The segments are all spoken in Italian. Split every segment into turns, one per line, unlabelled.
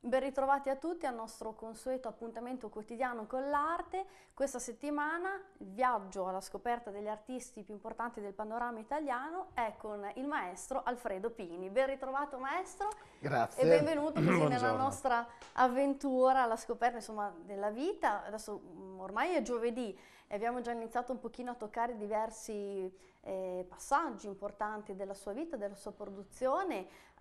Ben ritrovati a tutti al nostro consueto appuntamento quotidiano con l'arte. Questa settimana il viaggio alla scoperta degli artisti più importanti del panorama italiano è con il maestro Alfredo Pini. Ben ritrovato maestro.
Grazie.
E benvenuto così nella
Buongiorno.
nostra avventura alla scoperta insomma della vita. Adesso ormai è giovedì e abbiamo già iniziato un pochino a toccare diversi passaggi importanti della sua vita, della sua produzione.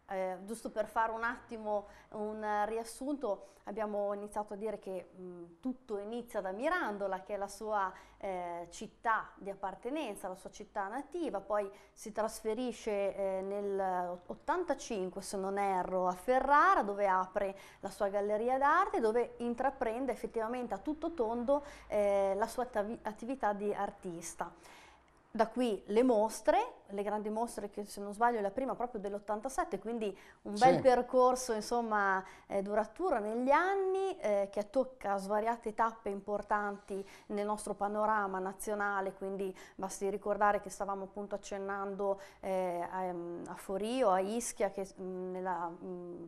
Giusto per fare un attimo un riassunto, abbiamo iniziato a dire che tutto inizia da Mirandola, che è la sua città di appartenenza, la sua città nativa, poi si trasferisce nel 85, se non erro, a Ferrara, dove apre la sua galleria d'arte, dove intraprende effettivamente a tutto tondo la sua attività di artista. Da qui le mostre, le grandi mostre che se non sbaglio è la prima proprio dell'87, quindi un bel percorso insomma duraturo negli anni che tocca svariate tappe importanti nel nostro panorama nazionale, quindi basti ricordare che stavamo appunto accennando a Forio, a Ischia, che nella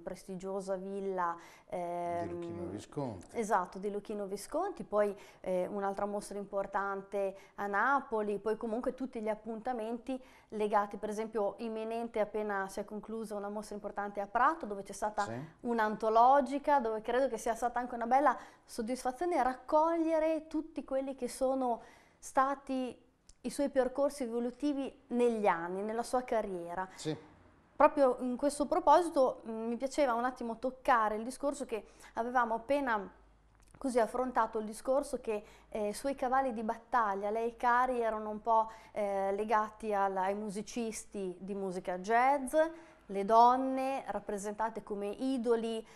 prestigiosa villa
di Luchino Visconti.
Esatto, di Luchino Visconti, poi un'altra mostra importante a Napoli, poi comunque tutti gli appuntamenti legati, per esempio imminente appena si è conclusa una mostra importante a Prato dove c'è stata un'antologica, dove credo che sia stata anche una bella soddisfazione raccogliere tutti quelli che sono stati i suoi percorsi evolutivi negli anni, nella sua carriera. Proprio in questo proposito mi piaceva un attimo toccare il discorso che avevamo appena così affrontato, il discorso che suoi cavalli di battaglia, lei cari, erano un po' legati ai musicisti di musica jazz, le donne rappresentate come idoli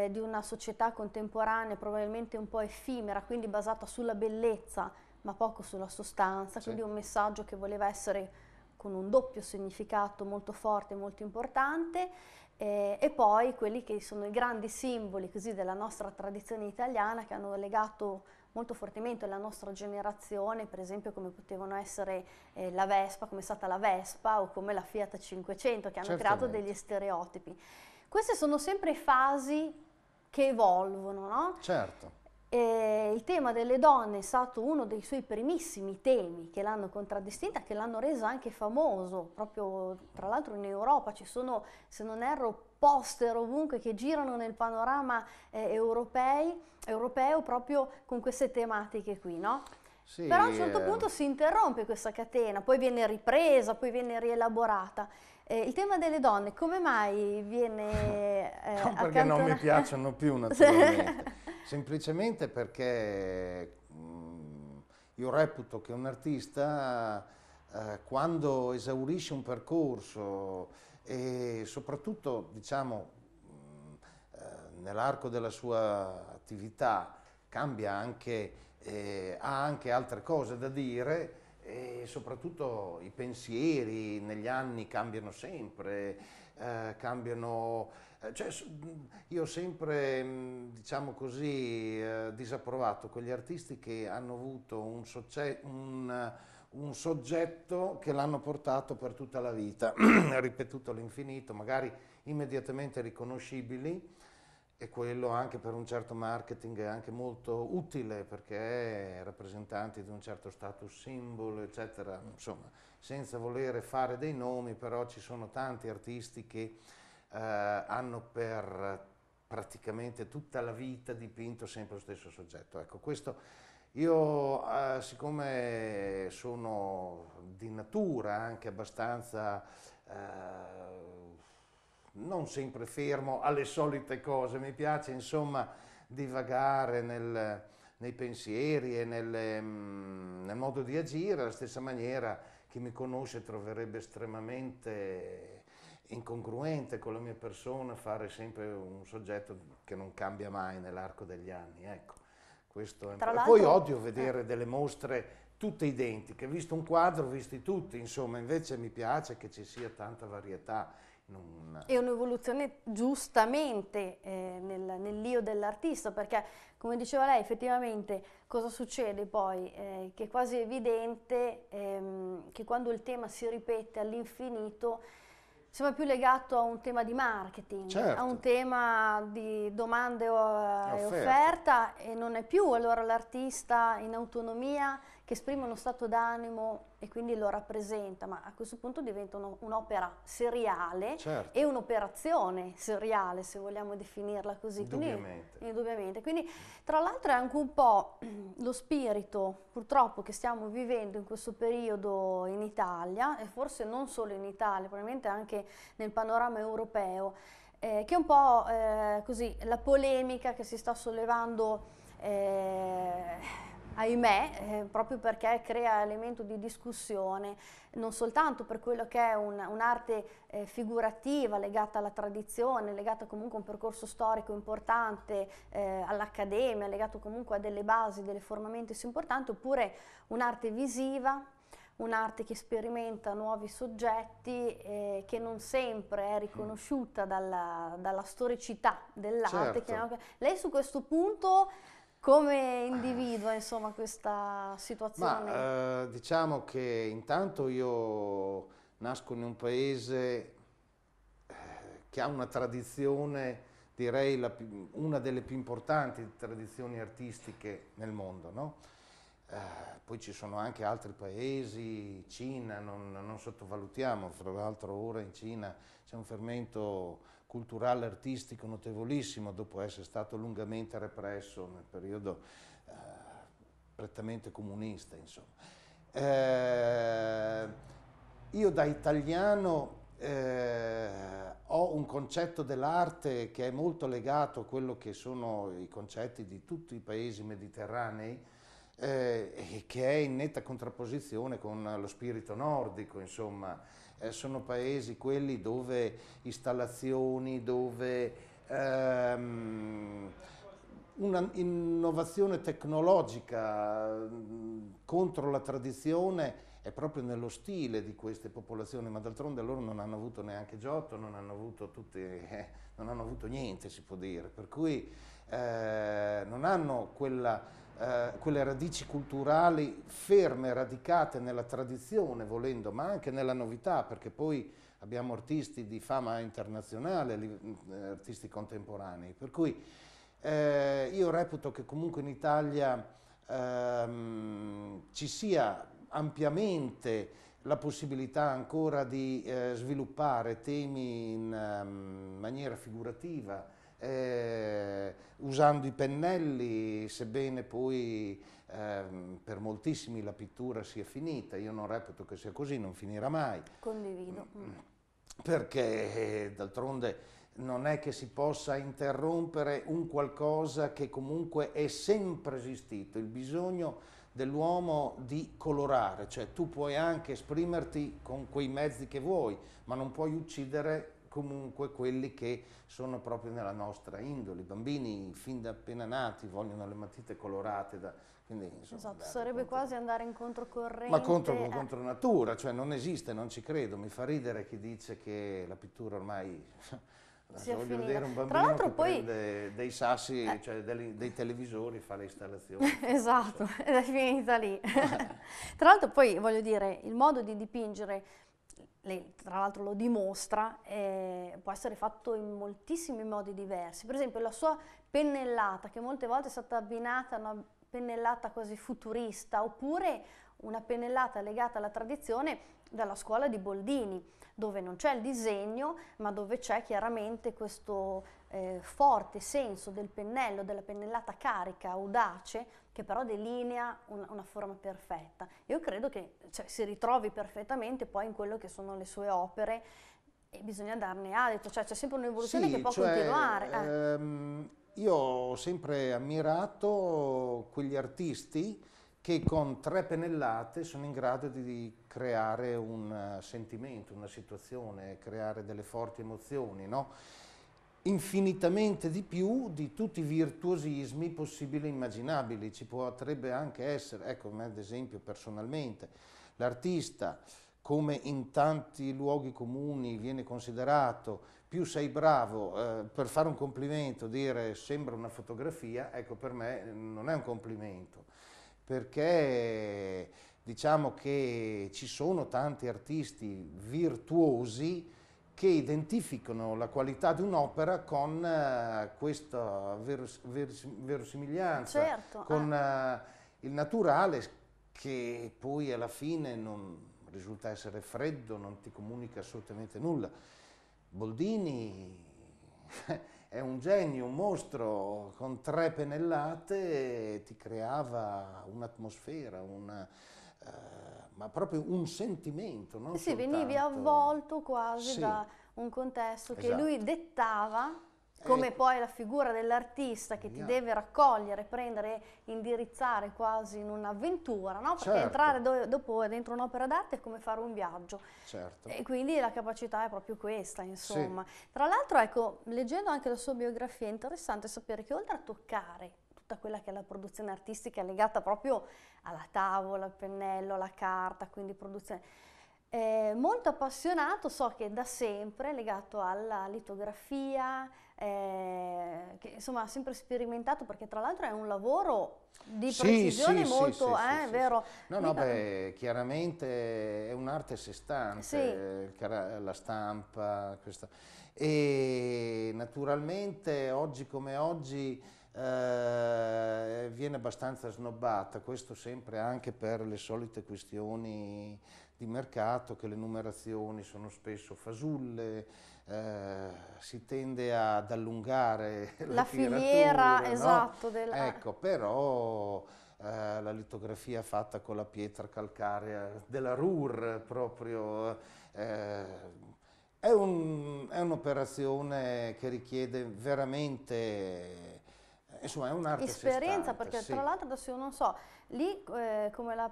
di una società contemporanea probabilmente un po' effimera, quindi basata sulla bellezza ma poco sulla sostanza, quindi un messaggio che voleva essere con un doppio significato molto forte e molto importante, e poi quelli che sono i grandi simboli così della nostra tradizione italiana che hanno legato molto fortemente alla nostra generazione, per esempio come potevano essere la Vespa, come è stata la Vespa o come la Fiat 500, che hanno creato degli stereotipi. Queste sono sempre fasi che evolvono, no?
Certo.
Il tema delle donne è stato uno dei suoi primissimi temi che l'hanno contraddistinta, che l'hanno resa anche famoso, proprio tra l'altro in Europa ci sono, se non erro, poster ovunque che girano nel panorama europeo proprio con queste tematiche qui, no?
Sì,
però a un certo punto si interrompe questa catena, poi viene ripresa, poi viene rielaborata. Il tema delle donne come mai viene
non perché non mi piacciono più naturalmente, semplicemente perché io reputo che un artista quando esaurisce un percorso e soprattutto diciamo nell'arco della sua attività cambia anche, ha anche altre cose da dire e soprattutto i pensieri negli anni cambiano sempre, cioè, io ho sempre, diciamo così, disapprovato quegli artisti che hanno avuto un soggetto che l'hanno portato per tutta la vita, ripetuto all'infinito, magari immediatamente riconoscibili, e quello anche per un certo marketing è anche molto utile perché rappresentanti di un certo status symbol, eccetera, insomma, senza volere fare dei nomi, però ci sono tanti artisti che hanno per praticamente tutta la vita dipinto sempre lo stesso soggetto. Ecco, questo io, siccome sono di natura anche abbastanza non sempre fermo alle solite cose, mi piace insomma divagare nei pensieri e nel modo di agire, alla stessa maniera chi mi conosce troverebbe estremamente incongruente con la mia persona fare sempre un soggetto che non cambia mai nell'arco degli anni, ecco. Questo è poi odio vedere delle mostre tutte identiche, visto un quadro, visti tutti, insomma, invece mi piace che ci sia tanta varietà.
È un'evoluzione giustamente nell'io dell'artista, perché come diceva lei effettivamente cosa succede poi? Che è quasi evidente che quando il tema si ripete all'infinito sembra più legato a un tema di marketing, a un
Certo,
tema di domande
è
e
offerta.
offerta, e non è più allora l'artista in autonomia che esprime uno stato d'animo e quindi lo rappresenta, ma a questo punto diventa un'opera seriale e
Certo,
un'operazione seriale, se vogliamo definirla così, quindi
indubbiamente.
indubbiamente. Quindi tra l'altro è anche un po' lo spirito purtroppo che stiamo vivendo in questo periodo in Italia, e forse non solo in Italia, probabilmente anche nel panorama europeo, che è un po' così la polemica che si sta sollevando, ahimè, proprio perché crea elemento di discussione, non soltanto per quello che è un'arte figurativa legata alla tradizione, legata comunque a un percorso storico importante, all'accademia, legato comunque a delle basi, delle fondamenta importanti, oppure un'arte visiva, un'arte che sperimenta nuovi soggetti, che non sempre è riconosciuta dalla storicità dell'arte.
Certo.
Lei su questo punto come individua, insomma, questa situazione?
Ma diciamo che intanto io nasco in un paese che ha una tradizione, direi una delle più importanti tradizioni artistiche nel mondo, no? Poi ci sono anche altri paesi, Cina, non sottovalutiamo, fra l'altro ora in Cina c'è un fermento culturale artistico notevolissimo dopo essere stato lungamente represso nel periodo eh, prettamente comunista, insomma. Eh, io da italiano ho un concetto dell'arte che è molto legato a quello che sono i concetti di tutti i paesi mediterranei, e che è in netta contrapposizione con lo spirito nordico, insomma. Sono paesi quelli dove installazioni, dove una innovazione tecnologica contro la tradizione è proprio nello stile di queste popolazioni, ma d'altronde loro non hanno avuto neanche Giotto, non hanno avuto non hanno avuto niente, si può dire, per cui non hanno quelle radici culturali ferme, radicate nella tradizione, volendo, ma anche nella novità, perché poi abbiamo artisti di fama internazionale, artisti contemporanei, per cui io reputo che comunque in Italia ci sia ampiamente la possibilità ancora di sviluppare temi in maniera figurativa, usando i pennelli, sebbene poi per moltissimi la pittura sia finita. Io non reputo che sia così, non finirà mai.
Condivido.
Perché d'altronde non è che si possa interrompere un qualcosa che comunque è sempre esistito, il bisogno dell'uomo di colorare, cioè tu puoi anche esprimerti con quei mezzi che vuoi, ma non puoi uccidere comunque quelli che sono proprio nella nostra indole. I bambini fin da appena nati vogliono le matite colorate, quindi insomma,
Esatto, sarebbe quasi andare in
ma
controcorrente.
contro natura, cioè non esiste, non ci credo. Mi fa ridere chi dice che la pittura ormai.
Si
Adesso
è
voglio
finita.
vedere un
Tra
bambino che
l'altro poi,
prende dei sassi, cioè dei televisori, fa le installazioni.
esatto, ed è finita lì. Tra l'altro poi voglio dire, il modo di dipingere, lei tra l'altro lo dimostra, può essere fatto in moltissimi modi diversi. Per esempio la sua pennellata, che molte volte è stata abbinata a una pennellata quasi futurista, oppure una pennellata legata alla tradizione dalla scuola di Boldini, dove non c'è il disegno, ma dove c'è chiaramente questo forte senso del pennello, della pennellata carica, audace, che però delinea una forma perfetta. Io credo che si ritrovi perfettamente poi in quello che sono le sue opere, e bisogna darne adito, cioè c'è sempre un'evoluzione che
Sì,
può
cioè,
continuare.
io ho sempre ammirato quegli artisti che con tre pennellate sono in grado di creare un sentimento, una situazione, creare delle forti emozioni, no? Infinitamente di più di tutti i virtuosismi possibili e immaginabili. Ci potrebbe anche essere, ecco, a me ad esempio personalmente, l'artista, come in tanti luoghi comuni viene considerato, più sei bravo per fare un complimento, dire sembra una fotografia, ecco, per me non è un complimento, perché diciamo che ci sono tanti artisti virtuosi che identificano la qualità di un'opera con questa verosimiglianza,
certo,
con il naturale che poi alla fine non risulta essere freddo, non ti comunica assolutamente nulla. Boldini è un genio, un mostro, con 3 pennellate ti creava un'atmosfera, ma proprio un sentimento, non
sì, venivi
soltanto...
avvolto quasi
Sì,
da un contesto che
esatto.
lui dettava, come
Ecco.
poi la figura dell'artista che ti deve raccogliere, prendere, indirizzare quasi in un'avventura, no? Perché
Certo.
entrare dopo dentro un'opera d'arte è come fare un viaggio.
Certo.
E quindi la capacità è proprio questa, insomma.
Sì.
Tra l'altro, ecco, leggendo anche la sua biografia, è interessante sapere che oltre a toccare tutta quella che è la produzione artistica legata proprio alla tavola, al pennello, alla carta, quindi produzione, molto appassionato, so che da sempre legato alla litografia, che insomma ha sempre sperimentato, perché tra l'altro è un lavoro di precisione molto, vero?
No, no, beh, chiaramente è un'arte a sé stante, la stampa, questa. E naturalmente oggi come oggi viene abbastanza snobbata, questo sempre anche per le solite questioni di mercato, che le numerazioni sono spesso fasulle, si tende ad allungare
la filiera,
tirature,
esatto.
no? Ecco, però la litografia fatta con la pietra calcarea della Ruhr proprio è un'operazione che richiede veramente, insomma, è un'arte
esperienza, perché tra l'altro adesso io non so, lì come la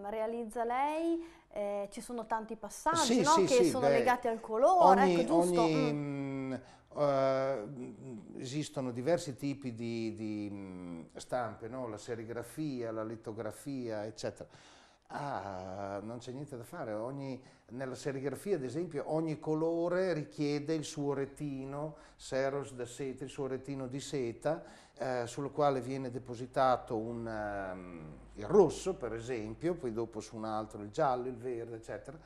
realizza lei, ci sono tanti passaggi, no? Che sono legati al colore, ecco, giusto?
Esistono diversi tipi di stampe, no? La serigrafia, la litografia, eccetera. Non c'è niente da fare, nella serigrafia ad esempio ogni colore richiede il suo retino, Seros da seta, il suo retino di seta, sul quale viene depositato il rosso per esempio, poi dopo su un altro il giallo, il verde, eccetera.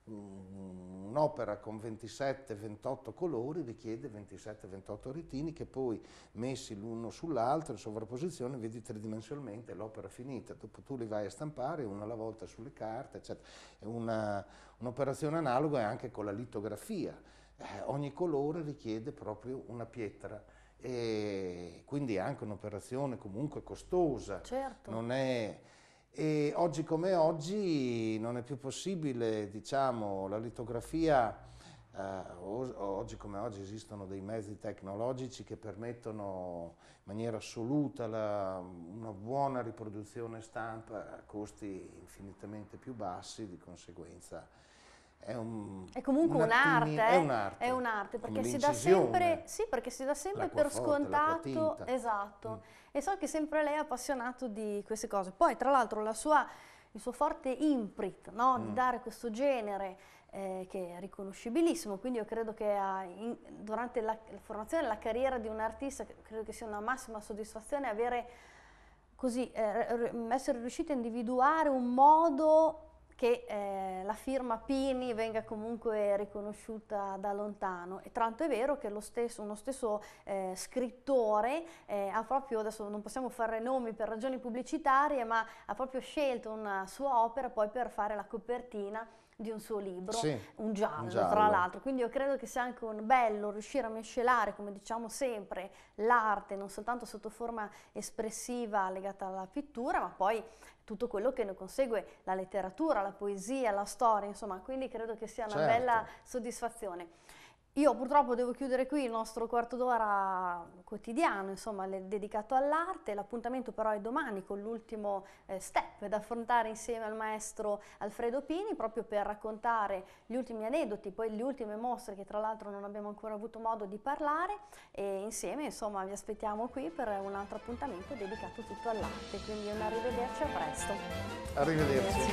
Un'opera con 27-28 colori richiede 27-28 retini che poi messi l'uno sull'altro in sovrapposizione vedi tridimensionalmente l'opera finita, dopo tu li vai a stampare una alla volta sulle carte, eccetera. È un'operazione analoga anche con la litografia, ogni colore richiede proprio una pietra e quindi è anche un'operazione comunque costosa,
certo.
Non è... E oggi come oggi non è più possibile, diciamo, la litografia, oggi come oggi esistono dei mezzi tecnologici che permettono in maniera assoluta una buona riproduzione stampa a costi infinitamente più bassi, di conseguenza è
comunque un'arte,
è
un'arte, perché si dà sempre, sì, perché si dà sempre per scontato, esatto, e so che sempre lei è appassionato di queste cose. Poi tra l'altro il suo forte imprint, no? Di dare questo genere che è riconoscibilissimo, quindi io credo che durante la formazione della carriera di un artista credo che sia una massima soddisfazione avere così, essere riusciti a individuare un modo che la firma Pini venga comunque riconosciuta da lontano, e tanto è vero che uno stesso scrittore ha proprio, adesso non possiamo fare nomi per ragioni pubblicitarie, ma ha proprio scelto una sua opera poi per fare la copertina di un suo libro, un giallo tra l'altro, quindi io credo che sia anche un bello riuscire a mescelare, come diciamo sempre, l'arte non soltanto sotto forma espressiva legata alla pittura, ma poi tutto quello che ne consegue, la letteratura, la poesia, la storia, insomma, quindi credo che sia una bella soddisfazione. Io purtroppo devo chiudere qui il nostro quarto d'ora quotidiano, insomma, dedicato all'arte. L'appuntamento però è domani con l'ultimo step da affrontare insieme al maestro Alfredo Pini, proprio per raccontare gli ultimi aneddoti, poi le ultime mostre che tra l'altro non abbiamo ancora avuto modo di parlare, e insieme, insomma, vi aspettiamo qui per un altro appuntamento dedicato tutto all'arte. Quindi un arrivederci, a presto.
Arrivederci.